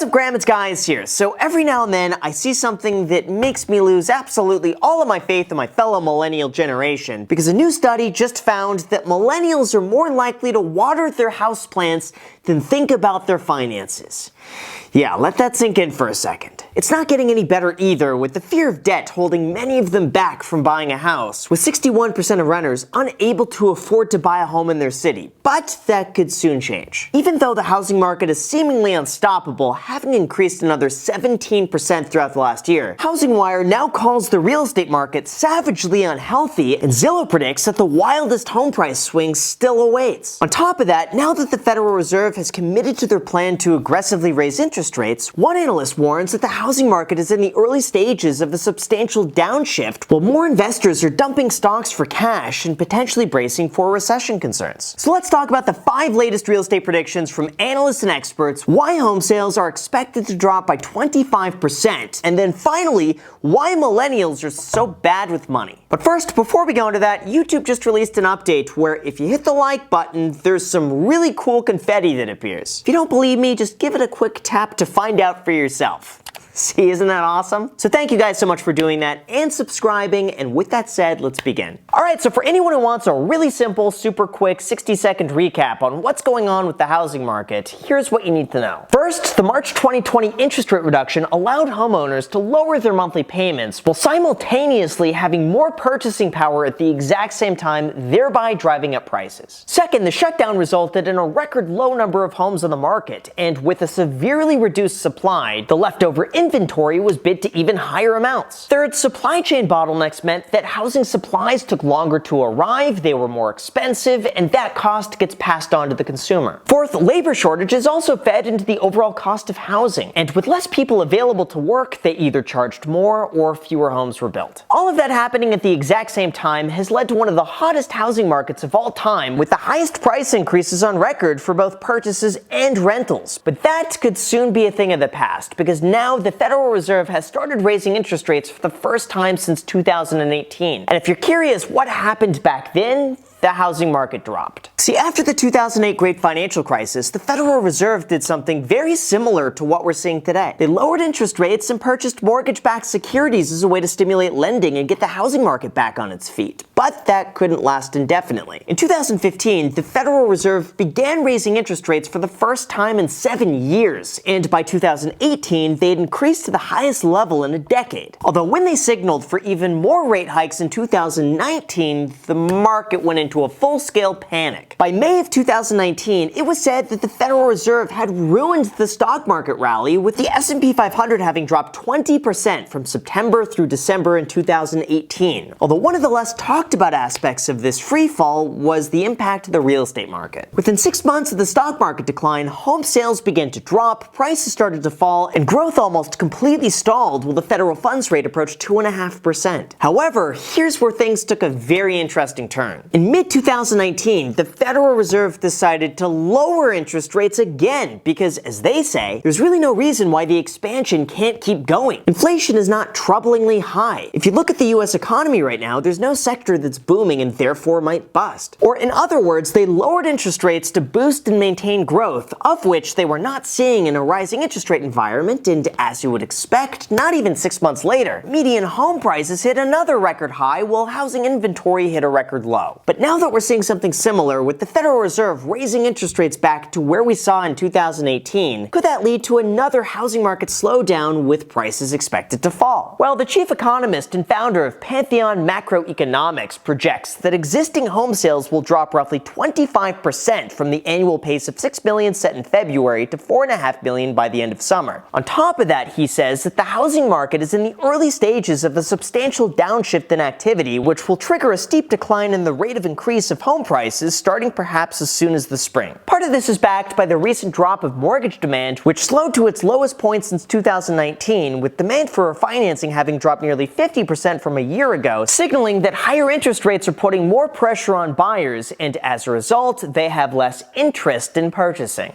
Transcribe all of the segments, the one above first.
up, Graham? It's Guys here. So every now and then I see something that makes me lose absolutely all of my faith in my fellow millennial generation, because a new study just found that millennials are more likely to water their houseplants than think about their finances. Yeah, let that sink in for a second. It's not getting any better either, with the fear of debt holding many of them back from buying a house, with 61% of renters unable to afford to buy a home in their city. But that could soon change. Even though the housing market is seemingly unstoppable, having increased another 17% throughout the last year, HousingWire now calls the real estate market savagely unhealthy, and Zillow predicts that the wildest home price swing still awaits. On top of that, now that the Federal Reserve has committed to their plan to aggressively raise interest rates, one analyst warns that the housing market is in the early stages of a substantial downshift, while more investors are dumping stocks for cash and potentially bracing for recession concerns. So let's talk about the 5 latest real estate predictions from analysts and experts, why home sales are expected to drop by 25%, and then finally, why millennials are so bad with money. But first, before we go into that, YouTube just released an update where if you hit the like button, there's some really cool confetti that appears. If you don't believe me, just give it a quick tap to find out for yourself. See, isn't that awesome? So thank you guys so much for doing that and subscribing, and with that said, let's begin. Alright, so for anyone who wants a really simple, super quick 60-second recap on what's going on with the housing market, here's what you need to know. First, the March 2020 interest rate reduction allowed homeowners to lower their monthly payments while simultaneously having more purchasing power at the exact same time, thereby driving up prices. Second, the shutdown resulted in a record low number of homes on the market, and with a severely reduced supply, the leftover inventory was bid to even higher amounts. Third, supply chain bottlenecks meant that housing supplies took longer to arrive, they were more expensive, and that cost gets passed on to the consumer. Fourth, labor shortages also fed into the overall cost of housing, and with less people available to work, they either charged more or fewer homes were built. All of that happening at the exact same time has led to one of the hottest housing markets of all time, with the highest price increases on record for both purchases and rentals. But that could soon be a thing of the past, because now the Federal Reserve has started raising interest rates for the first time since 2018. And if you're curious what happened back then, the housing market dropped. See, after the 2008 Great Financial Crisis, the Federal Reserve did something very similar to what we're seeing today. They lowered interest rates and purchased mortgage-backed securities as a way to stimulate lending and get the housing market back on its feet. But that couldn't last indefinitely. In 2015, the Federal Reserve began raising interest rates for the first time in 7 years, and by 2018, they had increased to the highest level in a decade. Although when they signaled for even more rate hikes in 2019, the market went into a full-scale panic. By May of 2019, it was said that the Federal Reserve had ruined the stock market rally, with the S&P 500 having dropped 20% from September through December in 2018. Although one of the less talked about aspects of this free fall was the impact of the real estate market. Within 6 months of the stock market decline, home sales began to drop, prices started to fall, and growth almost completely stalled while the federal funds rate approached 2.5%. However, here's where things took a very interesting turn. In mid-2019, the Federal Reserve decided to lower interest rates again because, as they say, there's really no reason why the expansion can't keep going. Inflation is not troublingly high. If you look at the US economy right now, there's no sector that's booming and therefore might bust. Or in other words, they lowered interest rates to boost and maintain growth, of which they were not seeing in a rising interest rate environment, and as you would expect, not even 6 months later, median home prices hit another record high while housing inventory hit a record low. But now that we're seeing something similar, with the Federal Reserve raising interest rates back to where we saw in 2018, could that lead to another housing market slowdown with prices expected to fall? Well, the chief economist and founder of Pantheon Macroeconomics projects that existing home sales will drop roughly 25% from the annual pace of 6 million set in February to 4.5 million by the end of summer. On top of that, he says that the housing market is in the early stages of a substantial downshift in activity, which will trigger a steep decline in the rate of increase of home prices starting perhaps as soon as the spring. Part of this is backed by the recent drop of mortgage demand, which slowed to its lowest point since 2019, with demand for refinancing having dropped nearly 50% from a year ago, signaling that higher interest rates are putting more pressure on buyers, and as a result, they have less interest in purchasing.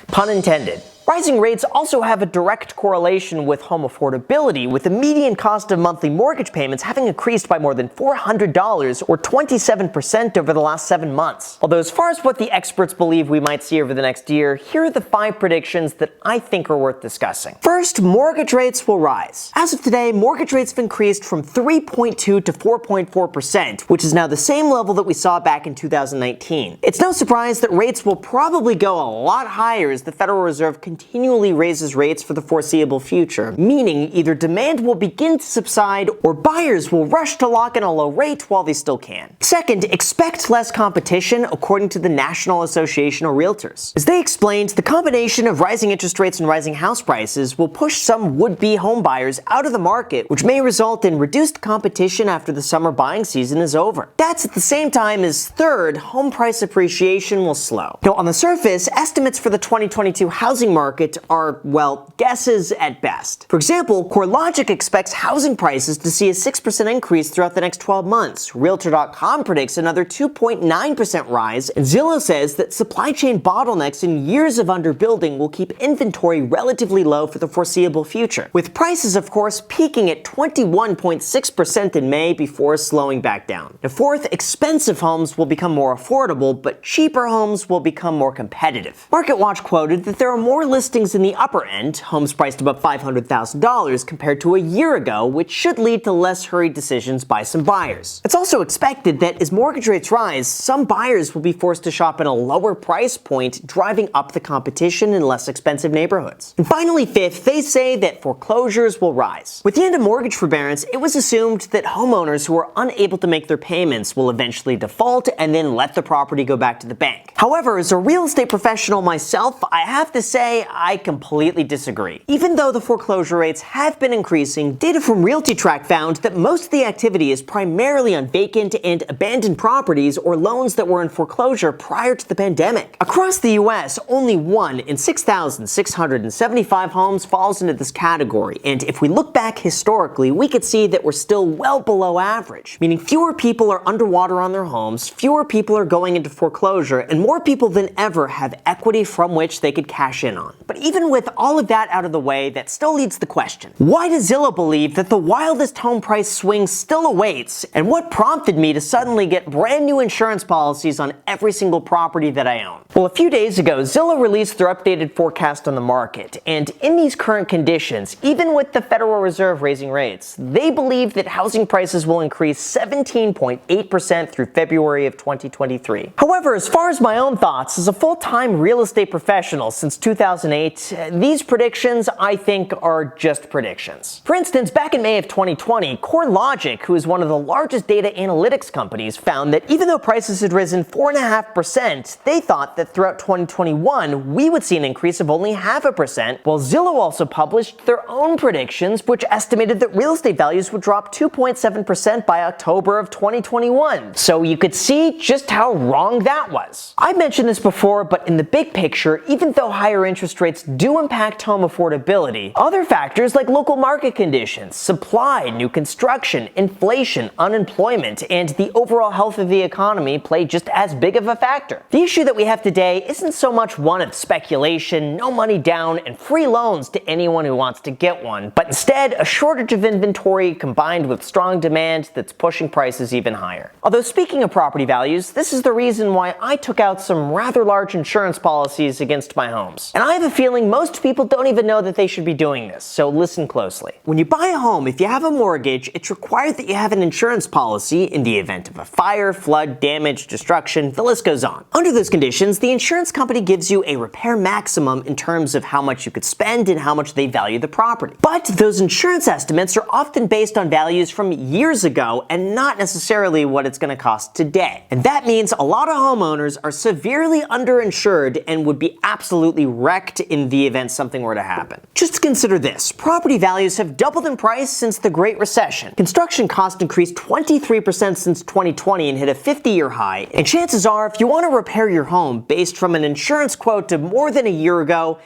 Pun intended. Rising rates also have a direct correlation with home affordability, with the median cost of monthly mortgage payments having increased by more than $400 or 27% over the last 7 months. Although as far as what the experts believe we might see over the next year, here are the 5 predictions that I think are worth discussing. First, mortgage rates will rise. As of today, mortgage rates have increased from 3.2 to 4.4%, which is now the same level that we saw back in 2019. It's no surprise that rates will probably go a lot higher as the Federal Reserve continually raises rates for the foreseeable future, meaning either demand will begin to subside or buyers will rush to lock in a low rate while they still can. Second, expect less competition, according to the National Association of Realtors. As they explained, the combination of rising interest rates and rising house prices will push some would-be home buyers out of the market, which may result in reduced competition after the summer buying season is over. That's at the same time as third, home price appreciation will slow. Now, on the surface, estimates for the 2022 housing market are, well, guesses at best. For example, CoreLogic expects housing prices to see a 6% increase throughout the next 12 months. Realtor.com predicts another 2.9% rise, and Zillow says that supply chain bottlenecks and years of underbuilding will keep inventory relatively low for the foreseeable future, with prices, of course, peaking at 21.6% in May before slowing back down. Now, fourth, expensive homes will become more affordable, but cheaper homes will become more competitive. MarketWatch quoted that there are more listings in the upper end, homes priced above $500,000, compared to a year ago, which should lead to less hurried decisions by some buyers. It's also expected that as mortgage rates rise, some buyers will be forced to shop at a lower price point, driving up the competition in less expensive neighborhoods. And finally, fifth, they say that foreclosures will rise. With the end of mortgage forbearance, it was assumed that homeowners who are unable to make their payments will eventually default and then let the property go back to the bank. However, as a real estate professional myself, I have to say I completely disagree. Even though the foreclosure rates have been increasing, data from RealtyTrack found that most of the activity is primarily on vacant and abandoned properties or loans that were in foreclosure prior to the pandemic. Across the US, only 1 in 6,675 homes falls into this category, and if we look back historically, we could see that we're still well below average, meaning fewer people are underwater on their homes, fewer people are going into foreclosure, and more people than ever have equity from which they could cash in on. But even with all of that out of the way, that still leads the question: why does Zillow believe that the wildest home price swing still awaits, and what prompted me to suddenly get brand new insurance policies on every single property that I own? Well, a few days ago, Zillow released their updated forecast on the market, and in these current conditions, even with the Federal Reserve raising rates, they believe that housing prices will increase 17.8% through February of 2023. However, as far as my own thoughts, as a full-time real estate professional since 2008, these predictions, I think, are just predictions. For instance, back in May of 2020, CoreLogic, who is one of the largest data analytics companies, found that even though prices had risen 4.5%, they thought that throughout 2021, we would see an increase of only 0.5%, while Zillow also published their own predictions, which estimated that real estate values would drop 2.7% by October of 2021. So you could see just how wrong that was. I mentioned this before, but in the big picture, even though higher interest rates do impact home affordability, other factors like local market conditions, supply, new construction, inflation, unemployment, and the overall health of the economy play just as big of a factor. The issue that we have today isn't so much one of speculation, no money down, and free loans to anyone who wants to get one, but instead a shortage of inventory combined with strong demand that's pushing prices even higher. Although speaking of property values, this is the reason why I took out some rather large insurance policies against my homes. And I have a feeling most people don't even know that they should be doing this, so listen closely. When you buy a home, if you have a mortgage, it's required that you have an insurance policy in the event of a fire, flood, damage, destruction, the list goes on. Under those conditions, the insurance company gives you a repair maximum in terms of how much you could spend and how much they value the property. But those insurance estimates are often based on values from years ago and not necessarily what it's going to cost today. And that means a lot of homeowners are severely underinsured and would be absolutely wrecked in the event something were to happen. Just consider this. Property values have doubled in price since the Great Recession. Construction costs increased 23% since 2020 and hit a 50-year high. And chances are, if you want to repair your home based from an insurance quote to more than a year ago,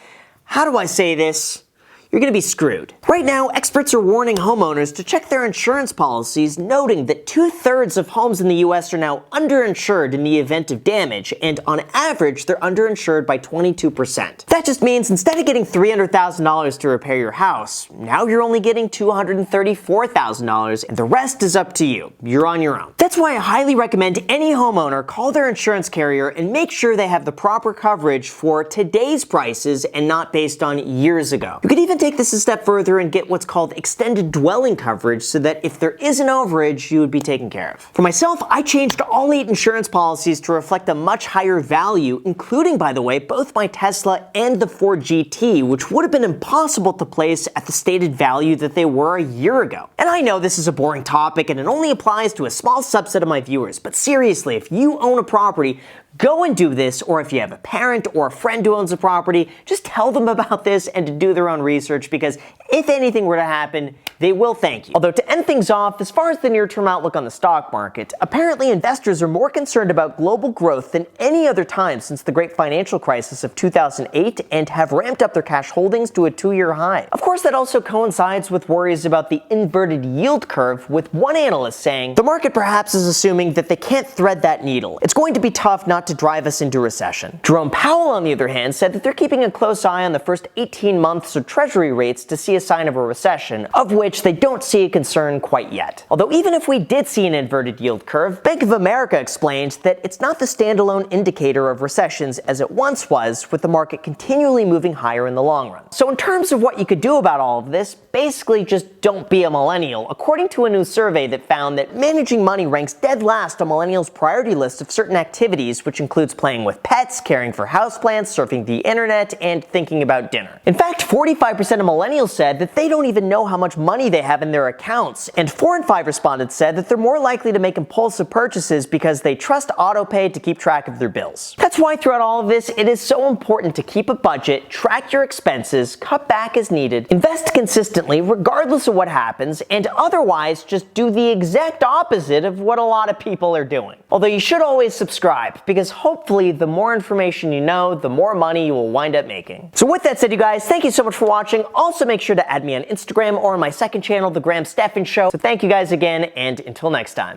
how do I say this? you're going to be screwed. Right now, experts are warning homeowners to check their insurance policies, noting that 2/3 of homes in the US are now underinsured in the event of damage, and on average, they're underinsured by 22%. That just means instead of getting $300,000 to repair your house, now you're only getting $234,000, and the rest is up to you. You're on your own. That's why I highly recommend any homeowner call their insurance carrier and make sure they have the proper coverage for today's prices and not based on years ago. You could even take this a step further and get what's called extended dwelling coverage so that if there is an overage, you would be taken care of. For myself, I changed all 8 insurance policies to reflect a much higher value, including, by the way, both my Tesla and the Ford GT, which would have been impossible to place at the stated value that they were a year ago. And I know this is a boring topic and it only applies to a small subset of my viewers, but seriously, if you own a property, go and do this, or if you have a parent or a friend who owns a property, just tell them about this and to do their own research, because if anything were to happen, they will thank you. Although to end things off, as far as the near-term outlook on the stock market, apparently investors are more concerned about global growth than any other time since the great financial crisis of 2008 and have ramped up their cash holdings to a 2-year high. Of course, that also coincides with worries about the inverted yield curve, with one analyst saying, the market perhaps is assuming that they can't thread that needle. It's going to be tough not to drive us into recession. Jerome Powell, on the other hand, said that they're keeping a close eye on the first 18 months of Treasury rates to see a sign of a recession, of which they don't see a concern quite yet. Although even if we did see an inverted yield curve, Bank of America explained that it's not the standalone indicator of recessions as it once was, with the market continually moving higher in the long run. So in terms of what you could do about all of this, basically just don't be a millennial, according to a new survey that found that managing money ranks dead last on millennials' priority list of certain activities, which includes playing with pets, caring for houseplants, surfing the internet, and thinking about dinner. In fact, 45% of millennials said that they don't even know how much money they have in their accounts, and 4 in 5 respondents said that they're more likely to make impulsive purchases because they trust autopay to keep track of their bills. That's why throughout all of this, it is so important to keep a budget, track your expenses, cut back as needed, invest consistently regardless of what happens, and otherwise just do the exact opposite of what a lot of people are doing. Although you should always subscribe, because hopefully the more information you know, the more money you will wind up making. So with that said, you guys, thank you so much for watching. Also make sure to add me on Instagram or on my second channel, The Graham Stephan Show. So thank you guys again, and until next time.